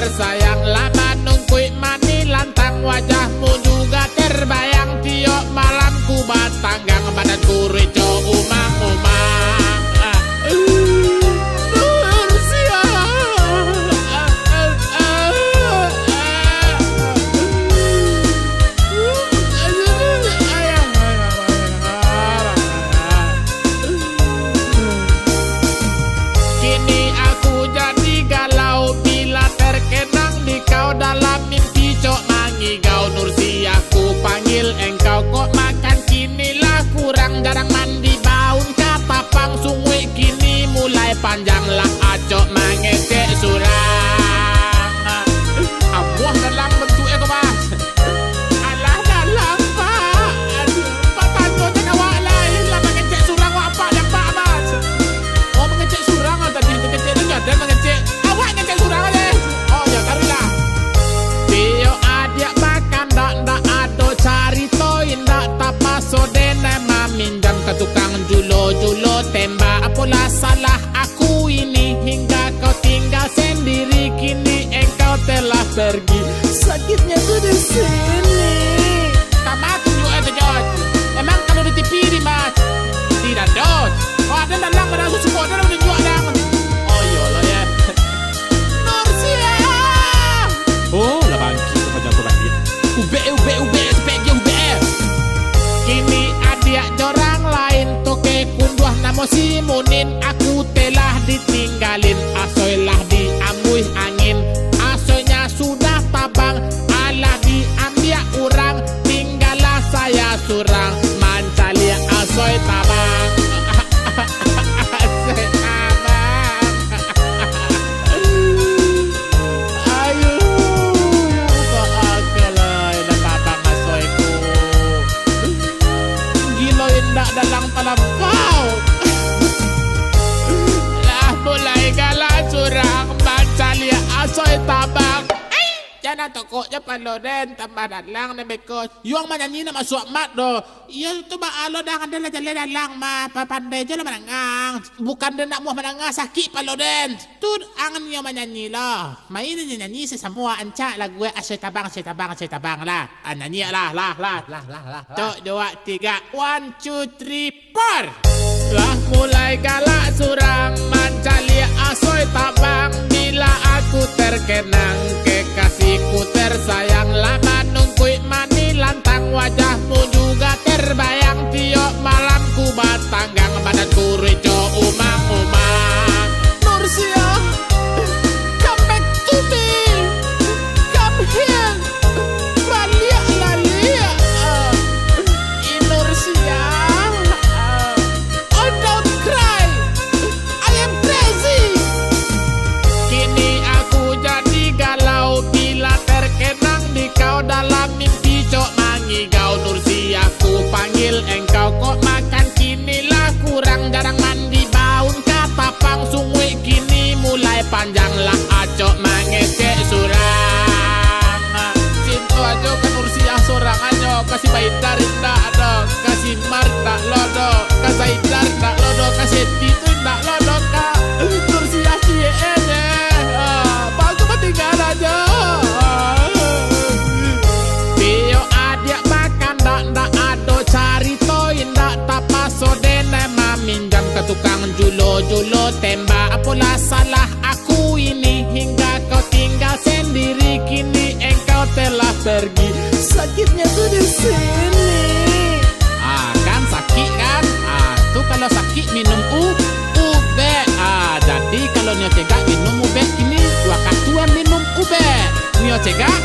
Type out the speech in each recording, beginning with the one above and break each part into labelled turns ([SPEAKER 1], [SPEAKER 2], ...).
[SPEAKER 1] tersayang, lama nungguin mani lantang, wajahmu juga terbayang. Tiap malam ku batanggang, badanku rico umang-umang. Dalam mimpi cok mangigau Nursi aku panggil engkau, kok makan kinilah kurang, jarang mandi baun katapang sungwe kini mulai panjang lah acok mangecek surang. Abuah dalam bentuknya kok mas, alah dalam pak, pak tanya cek awak lain lah mangecek surang wak apa yang pak mas. Oh mangecek surang tadi mangecek itu ada mangecek awak ngecek surang aja. Oh ya karilah Tio adik makan ndak ado carito indak tapaso dene maminjam ke tukang julo tembak. Apalah salah aku ini hingga kau tinggal sendiri, kini engkau telah pergi. Sakitnya tuh di sini. Kamu tunjuk itu Jod. Emang kalau di TV di mas tidak Jod. Oh ada dalang pada aku suka ada tunjuk dalang. Oh iya lah ya. Nursia. Oh lah bangkit panjang ko bangkit. Ube sepegi ube. Kini adik jorang lain toke kunduah namo si Munin, aku telah ditinggalin, asoilah diambuih angin, asoinya sudah tabang, alah diambil orang, tinggallah saya surang, mancalia asoi tabang. Dalang talampau lah mulai galah surang, mancalia asoy tabang. Jangan tokoknya paloden tambah dalang na beko. Yung manyanyi na masuk mat do. Iya tu ba alo dah ada jalan dalang mah pandai je lah menangang. Bukan dia nak muah menangang sakit paloden. Tu angan yang manyanyi lah. Main nyanyi sesamua ancak lah gue asoy tabang lah. Nyanyi lah. Tok 2 3 1 2 3 4. Lah mulai galak surang, mancalia asoy tabang, bila aku terkenang kekasihku tersayang, lama nungguin mani lantang, wajahmu juga terbayang. Tiap malam ku batanggang, badanku rico umang-umang. Nursia, come back to me, come here, balik lalia. Nursia, oh don't cry, I am crazy. Kini aku jadi galau bila terkenang di kau dalam mimpi cok mangigau. Nursi aku panggil engkau, kok makan kinilah kurang, jarang mandi baun katapang sungwe kini mulai panjang lah acok mangecek surang. Cinta aja kan Nursi sorang aja, kasih baidar indah ada, kasih marta lodo, kasih idar tak lodo, kasih itu tak lodo kak. Nursi cie aja. Bagus tinggal aja. Tio adik makan ndak ado carito indak tapaso dene maminjam ke tukang julo tembak. Apalah salah aku ini hingga kau tinggal sendiri, kini engkau telah pergi. Sakitnya tuh di sini. Kan sakit kan? Tuh kalau sakit minum ube. Jadi kalau nyo cegak minum ube kini 2 kartuan minum ube. Nyo cegak?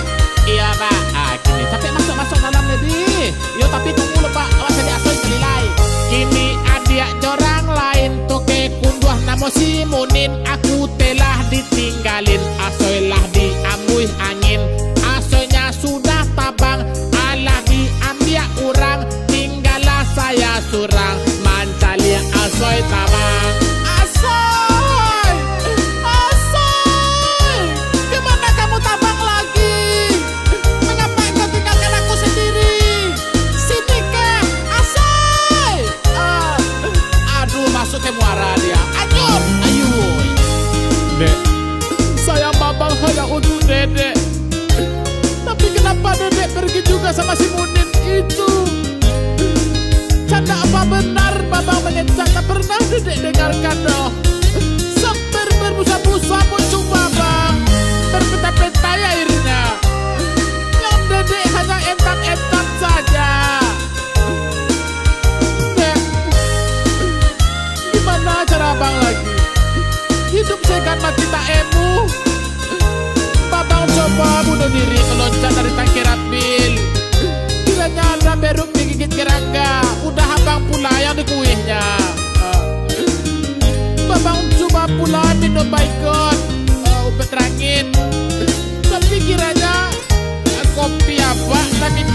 [SPEAKER 1] Iya pak. Kini sampai masuk dalam lagi. Yo tapi tunggu lo pak, awas jadi asoy sekali lain. Kini adik jorang lain toke kunduah namo si Munin, aku telah ditinggalin, asoilah diambuih angin, asoynya sudah tabang, alah diambil orang, tinggallah saya surang, mancalia asoy tabang. Gimana kamu tabang lagi? Mengapa engkau tinggalkan aku sendiri? Sini ke asoy. Aduh masuk ke muara dia. Ayo.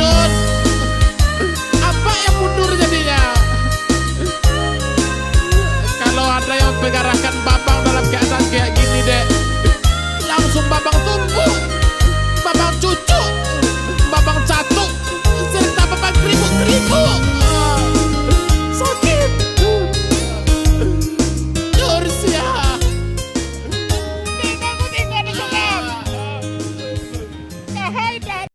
[SPEAKER 1] gendut. Apa yang mundur jadinya? Kalau ada yang pengarahkan babang dalam keadaan kayak gini dek, langsung babang tumbuh, babang cucu, babang catuk, serta babang keribu-keribu. Sakit. Nursia.
[SPEAKER 2] Tinggal di sana. Kahai dan